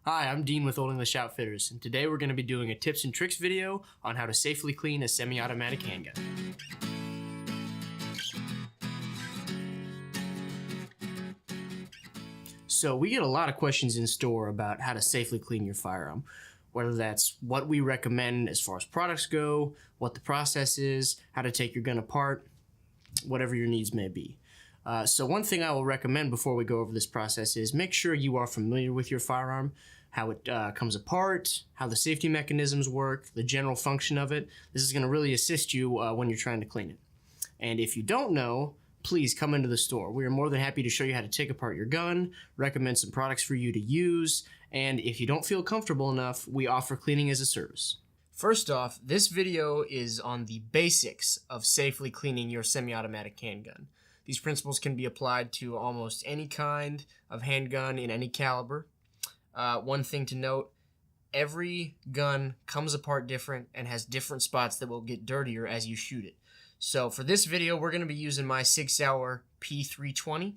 Hi, I'm Dean with Old English Outfitters, and today we're going to be doing a tips and tricks video on how to safely clean a semi-automatic handgun. So we get a lot of questions in store about how to safely clean your firearm, whether that's what we recommend as far as products go, what the process is, how to take your gun apart, whatever your needs may be. So one thing I will recommend before we go over this process is make sure you are familiar with your firearm, how it comes apart, how the safety mechanisms work, the general function of it. This is going to really assist you when you're trying to clean it. And if you don't know, please come into the store. We are more than happy to show you how to take apart your gun, recommend some products for you to use, and if you don't feel comfortable enough, we offer cleaning as a service. First off, this video is on the basics of safely cleaning your semi-automatic handgun. These principles can be applied to almost any kind of handgun in any caliber. One thing to note, every gun comes apart different and has different spots that will get dirtier as you shoot it. So for this video, we're going to be using my 6 Hour P320.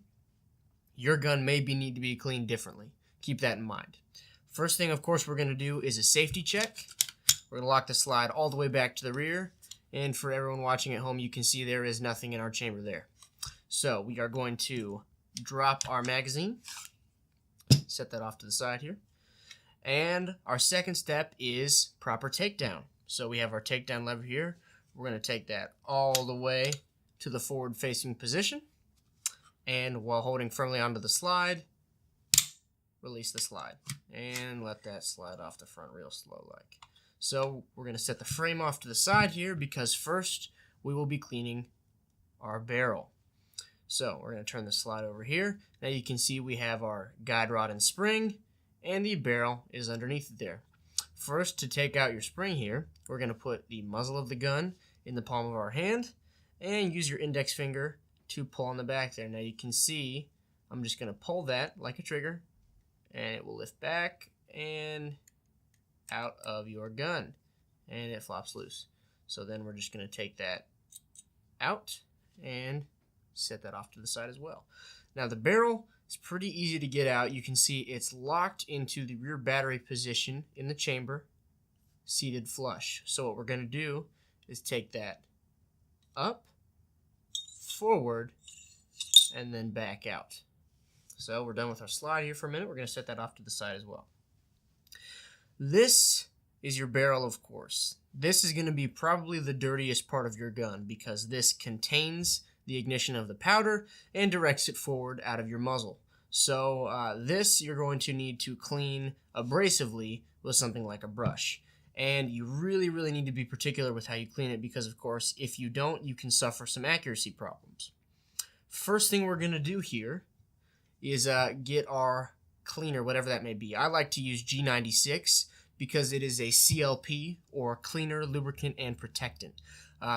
Your gun may need to be cleaned differently. Keep that in mind. First thing, of course, we're going to do is a safety check. We're going to lock the slide all the way back to the rear. And for everyone watching at home, you can see there is nothing in our chamber there. So we are going to drop our magazine. Set that off to the side here. And our second step is proper takedown. So we have our takedown lever here. We're going to take that all the way to the forward-facing position. And while holding firmly onto the slide, release the slide. And let that slide off the front real slow like. So we're going to set the frame off to the side here because first we will be cleaning our barrel. So we're going to turn the slide over here. Now you can see we have our guide rod and spring, and the barrel is underneath it there. First, to take out your spring here, we're going to put the muzzle of the gun in the palm of our hand and use your index finger to pull on the back there. Now you can see I'm just going to pull that like a trigger, and it will lift back and out of your gun, and it flops loose. So then we're just going to take that out and set that off to the side as well. Now the barrel is pretty easy to get out. You can see it's locked into the rear battery position in the chamber, seated flush. So what we're going to do is take that up, forward, and then back out. So we're done with our slide here for a minute. We're going to set that off to the side as well. This is your barrel, of course. This is going to be probably the dirtiest part of your gun because this contains the ignition of the powder and directs it forward out of your muzzle. So this you're going to need to clean abrasively with something like a brush. And you really need to be particular with how you clean it because, of course, if you don't, you can suffer some accuracy problems. First thing we're going to do here is get our cleaner, whatever that may be. I like to use G96 because it is a CLP, or cleaner, lubricant, and protectant.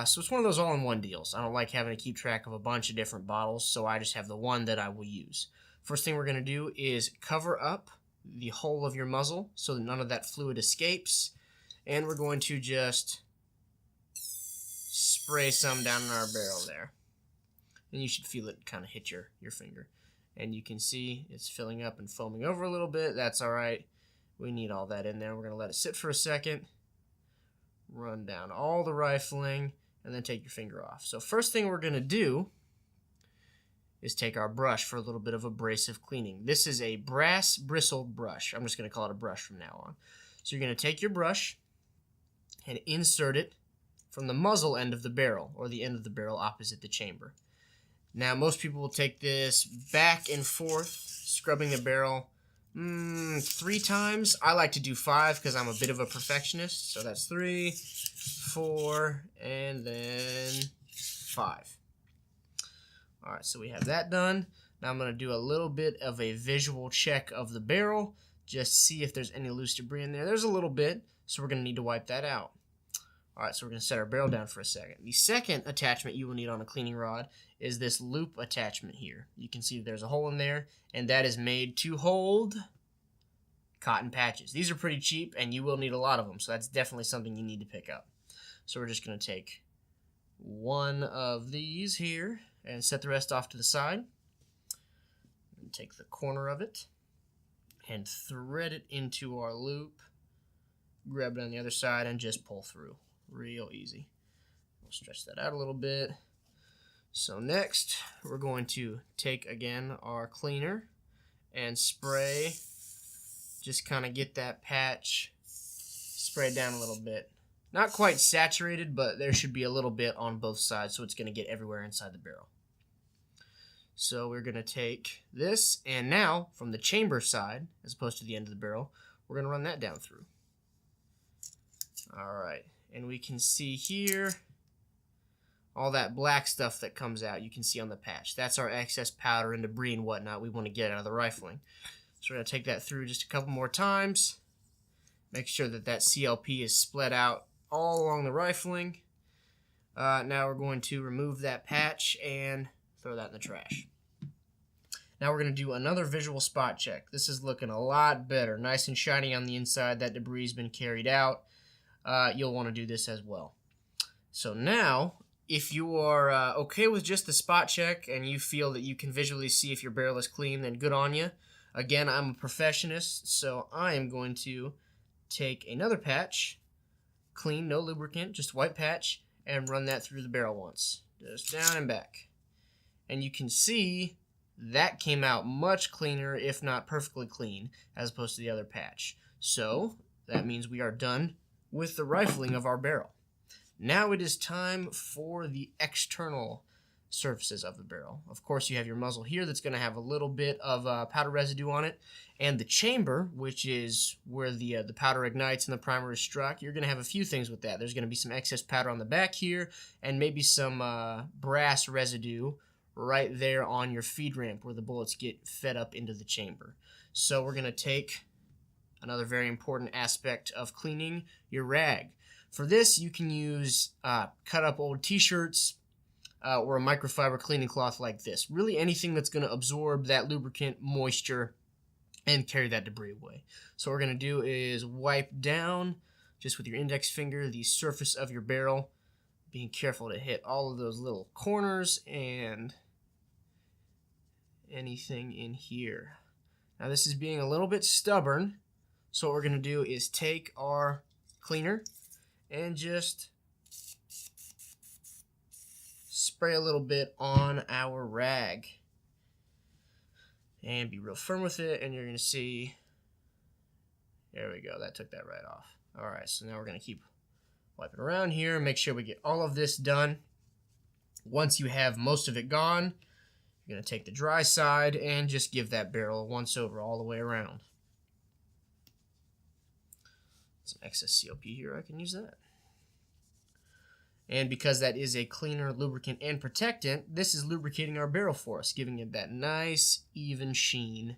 So it's one of those all-in-one deals. I don't like having to keep track of a bunch of different bottles, so I just have the one that I will use. First thing we're going to do is cover up the hole of your muzzle so that none of that fluid escapes. And we're going to just spray some down in our barrel there. And you should feel it kind of hit your finger. And you can see it's filling up and foaming over a little bit. That's all right. We need all that in there. We're going to let it sit for a second. Run down all the rifling, and then take your finger off. So first thing we're going to do is take our brush for a little bit of abrasive cleaning. This is a brass bristled brush. I'm just going to call it a brush from now on. So you're going to take your brush and insert it from the muzzle end of the barrel, or the end of the barrel opposite the chamber. Now most people will take this back and forth, scrubbing the barrel 3 times. I like to do 5 because I'm a bit of a perfectionist. So that's 3, 4, and then 5. Alright, so we have that done. Now I'm going to do a little bit of a visual check of the barrel. Just see if there's any loose debris in there. There's a little bit, so we're going to need to wipe that out. Alright, so we're going to set our barrel down for a second. The second attachment you will need on a cleaning rod is this loop attachment here. You can see there's a hole in there, and that is made to hold cotton patches. These are pretty cheap, and you will need a lot of them, so that's definitely something you need to pick up. So we're just going to take one of these here and set the rest off to the side. And take the corner of it and thread it into our loop. Grab it on the other side and just pull through. Real easy. We'll stretch that out a little bit. So next, we're going to take, again, our cleaner and spray. Just kind of get that patch sprayed down a little bit. Not quite saturated, but there should be a little bit on both sides, so it's going to get everywhere inside the barrel. So we're going to take this, and now, from the chamber side, as opposed to the end of the barrel, we're going to run that down through. Alright, and we can see here all that black stuff that comes out, you can see on the patch. That's our excess powder and debris and whatnot we want to get out of the rifling. So we're going to take that through just a couple more times. Make sure that that CLP is split out all along the rifling. Now we're going to remove that patch and throw that in the trash. Now we're going to do another visual spot check. This is looking a lot better. Nice and shiny on the inside. That debris has been carried out. You'll want to do this as well. So now, if you are okay with just the spot check and you feel that you can visually see if your barrel is clean, then good on you. Again, I'm a perfectionist, so I am going to take another patch, clean, no lubricant, just white patch, and run that through the barrel once. Just down and back. And you can see that came out much cleaner, if not perfectly clean, as opposed to the other patch. So that means we are done with the rifling of our barrel. Now it is time for the external surfaces of the barrel. Of course, you have your muzzle here that's going to have a little bit of powder residue on it, and the chamber, which is where the powder ignites and the primer is struck. You're going to have a few things with that. There's going to be some excess powder on the back here, and maybe some brass residue right there on your feed ramp where the bullets get fed up into the chamber. So we're going to take another very important aspect of cleaning, your rag. For this, you can use cut up old t-shirts or a microfiber cleaning cloth like this. Really anything that's going to absorb that lubricant, moisture, and carry that debris away. So what we're going to do is wipe down, just with your index finger, the surface of your barrel, being careful to hit all of those little corners and anything in here. Now this is being a little bit stubborn, so what we're going to do is take our cleaner and just spray a little bit on our rag. And be real firm with it, and you're going to see, there we go, that took that right off. Alright, so now we're going to keep wiping around here, make sure we get all of this done. Once you have most of it gone, you're going to take the dry side and just give that barrel a once over all the way around. Some excess CLP here, I can use that. And because that is a cleaner, lubricant, and protectant, this is lubricating our barrel for us, giving it that nice, even sheen.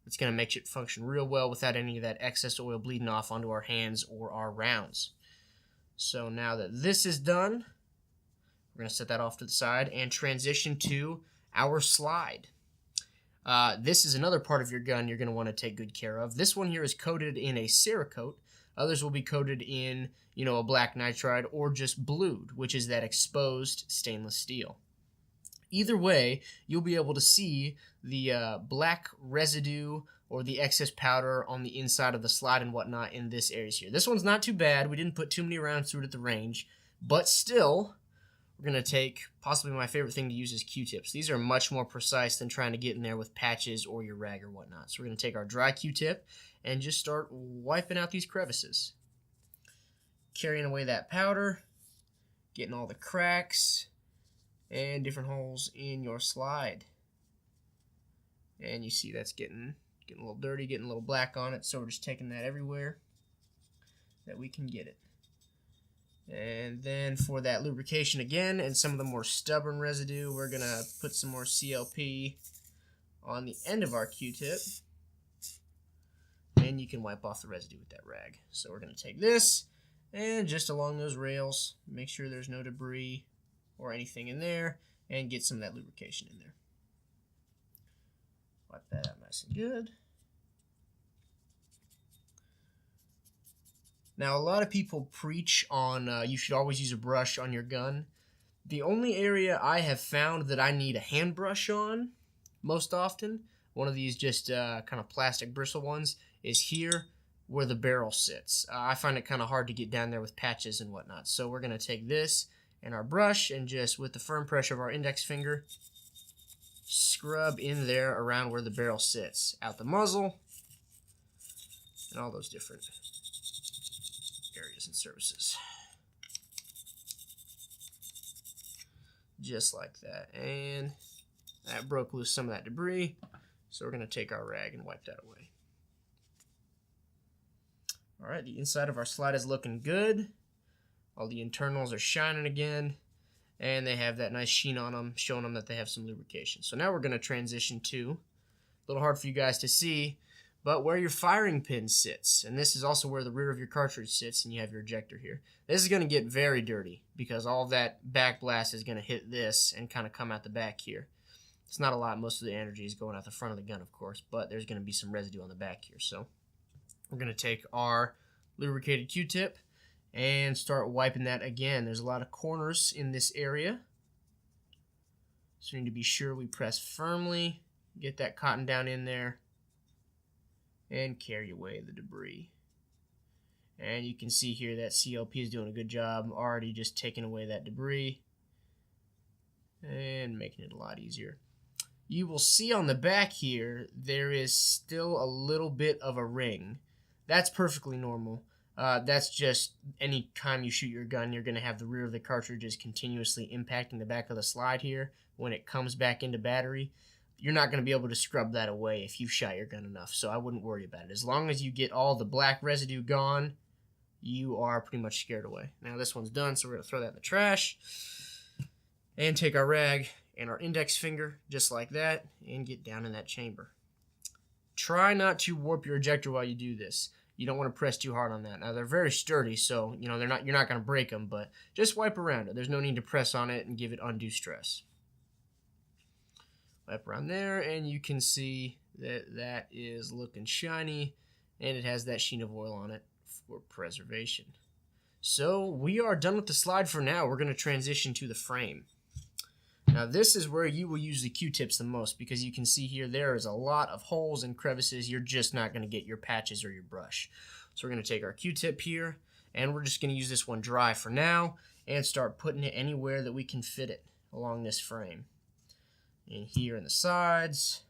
It's going to make it function real well without any of that excess oil bleeding off onto our hands or our rounds. So now that this is done, we're going to set that off to the side and transition to our slide. This is another part of your gun you're going to want to take good care of. This one here is coated in a Cerakote. Others will be coated in, a black nitride or just blued, which is that exposed stainless steel. Either way, you'll be able to see the black residue or the excess powder on the inside of the slide and whatnot in this area here. This one's not too bad. We didn't put too many rounds through it at the range, but still, we're going to take, possibly my favorite thing to use is Q-tips. These are much more precise than trying to get in there with patches or your rag or whatnot. So we're going to take our dry Q-tip and just start wiping out these crevices. Carrying away that powder, getting all the cracks and different holes in your slide. And you see that's getting a little dirty, getting a little black on it, so we're just taking that everywhere that we can get it. And then for that lubrication again and some of the more stubborn residue, we're going to put some more CLP on the end of our Q-tip. And you can wipe off the residue with that rag. So we're going to take this and just along those rails, make sure there's no debris or anything in there, and get some of that lubrication in there. Wipe that out nice and good. Now, a lot of people preach on you should always use a brush on your gun. The only area I have found that I need a hand brush on most often one of these just kind of plastic bristle ones, is here where the barrel sits. I find it kind of hard to get down there with patches and whatnot. So we're going to take this and our brush and just with the firm pressure of our index finger, scrub in there around where the barrel sits, out the muzzle, and all those different areas and surfaces. Just like that. And that broke loose some of that debris. So we're going to take our rag and wipe that away. All right, the inside of our slide is looking good. All the internals are shining again. And they have that nice sheen on them, showing them that they have some lubrication. So now we're going to transition to, a little hard for you guys to see, but where your firing pin sits. And this is also where the rear of your cartridge sits, and you have your ejector here. This is going to get very dirty because all that back blast is going to hit this and kind of come out the back here. It's not a lot. Most of the energy is going out the front of the gun, of course, but there's going to be some residue on the back here. So we're going to take our lubricated Q-tip and start wiping that again. There's a lot of corners in this area, so we need to be sure we press firmly, get that cotton down in there, and carry away the debris. And you can see here that CLP is doing a good job already just taking away that debris and making it a lot easier. You will see on the back here there is still a little bit of a ring. That's perfectly normal. That's just any time you shoot your gun, you're going to have the rear of the cartridges continuously impacting the back of the slide here. When it comes back into battery, you're not going to be able to scrub that away if you've shot your gun enough, so I wouldn't worry about it. As long as you get all the black residue gone, you are pretty much scared away. Now this one's done, so we're going to throw that in the trash and take our rag and our index finger, just like that, and get down in that chamber. Try not to warp your ejector while you do this. You don't want to press too hard on that. Now they're very sturdy, so you're not going to break them, but just wipe around it. There's no need to press on it and give it undue stress. Wipe around there, and you can see that that is looking shiny, and it has that sheen of oil on it for preservation. So we are done with the slide for now. We're going to transition to the frame. Now this is where you will use the Q-tips the most, because you can see here there is a lot of holes and crevices. You're just not going to get your patches or your brush. So we're going to take our Q-tip here, and we're just going to use this one dry for now and start putting it anywhere that we can fit it along this frame. In here in the sides,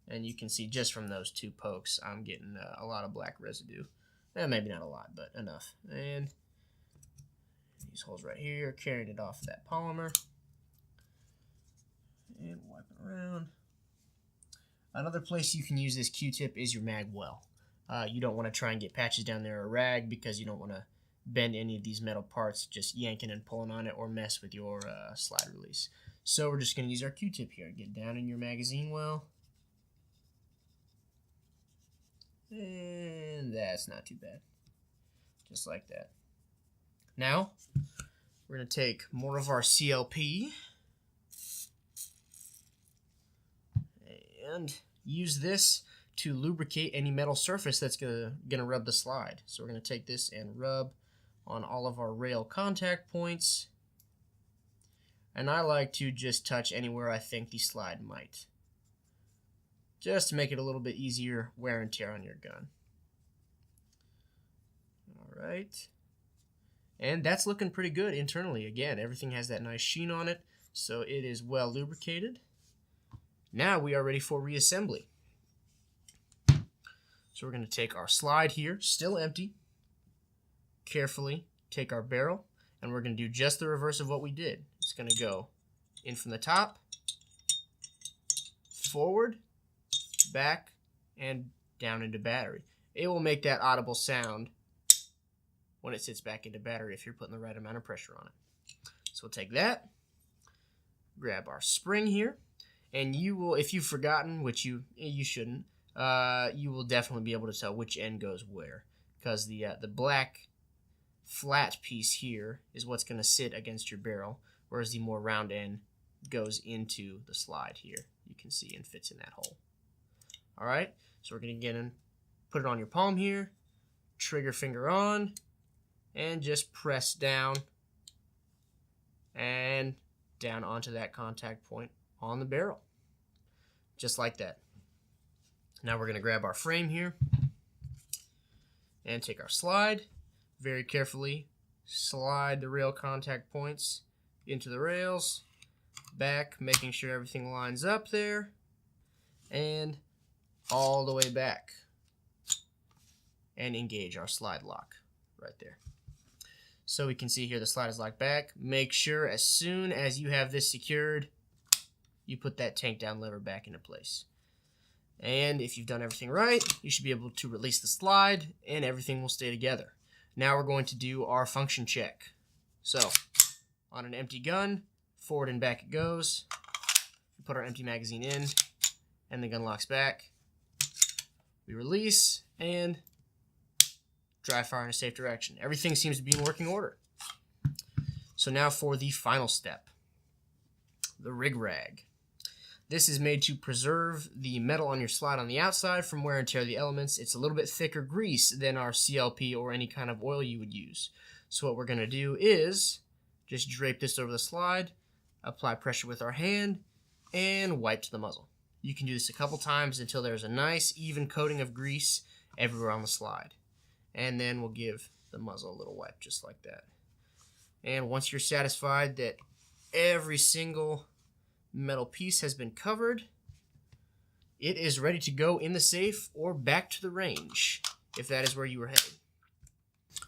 and you can see just from those two pokes I'm getting a lot of black residue. Maybe not a lot, but enough. And these holes right here, carrying it off that polymer. And wipe it around. Another place you can use this Q-tip is your mag well. You don't want to try and get patches down there or rag because you don't want to bend any of these metal parts just yanking and pulling on it or mess with your slide release. So we're just going to use our Q-tip here. Get down in your magazine well. And that's not too bad. Just like that. Now, we're going to take more of our CLP and use this to lubricate any metal surface that's gonna rub the slide. So we're going to take this and rub on all of our rail contact points. And I like to just touch anywhere I think the slide might, just to make it a little bit easier wear and tear on your gun. All right. And that's looking pretty good internally. Again, everything has that nice sheen on it, so it is well lubricated. Now we are ready for reassembly. So we're going to take our slide here, still empty, carefully take our barrel, and we're going to do just the reverse of what we did. It's going to go in from the top, forward, back, and down into battery. It will make that audible sound when it sits back into battery if you're putting the right amount of pressure on it. So we'll take that, grab our spring here, and you will, if you've forgotten, which you shouldn't, you will definitely be able to tell which end goes where, because the black flat piece here is what's going to sit against your barrel, whereas the more round end goes into the slide here. You can see and fits in that hole. All right, so we're going to get in, put it on your palm here, trigger finger on, and just press down and down onto that contact point on the barrel, just like that. Now we're going to grab our frame here and take our slide. Very carefully slide the rail contact points into the rails, back, making sure everything lines up there, and all the way back. And engage our slide lock right there. So we can see here the slide is locked back. Make sure as soon as you have this secured, you put that Takedown lever back into place. And if you've done everything right, you should be able to release the slide and everything will stay together. Now we're going to do our function check. So on an empty gun, forward and back it goes. We put our empty magazine in and the gun locks back. We release and dry fire in a safe direction. Everything seems to be in working order. So now for the final step, the rig rag. This is made to preserve the metal on your slide on the outside from wear and tear of the elements. It's a little bit thicker grease than our CLP or any kind of oil you would use. So what we're going to do is just drape this over the slide, apply pressure with our hand, and wipe to the muzzle. You can do this a couple times until there's a nice even coating of grease everywhere on the slide. And then we'll give the muzzle a little wipe just like that. And once you're satisfied that every single metal piece has been covered, it is ready to go in the safe or back to the range if that is where you were headed.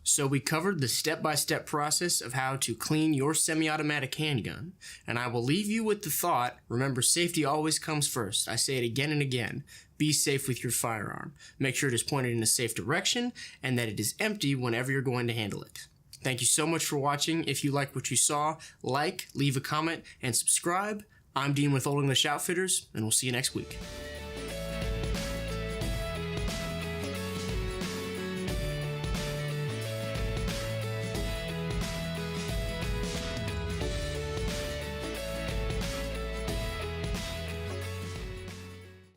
So we covered the step-by-step process of how to clean your semi-automatic handgun, and I will leave you with the thought, remember, safety always comes first. I say it again and again. Be safe with your firearm. Make sure it is pointed in a safe direction and that it is empty whenever you're going to handle it. Thank you so much for watching. If you like what you saw, like, leave a comment, and subscribe. I'm Dean with Old English Outfitters, and we'll see you next week.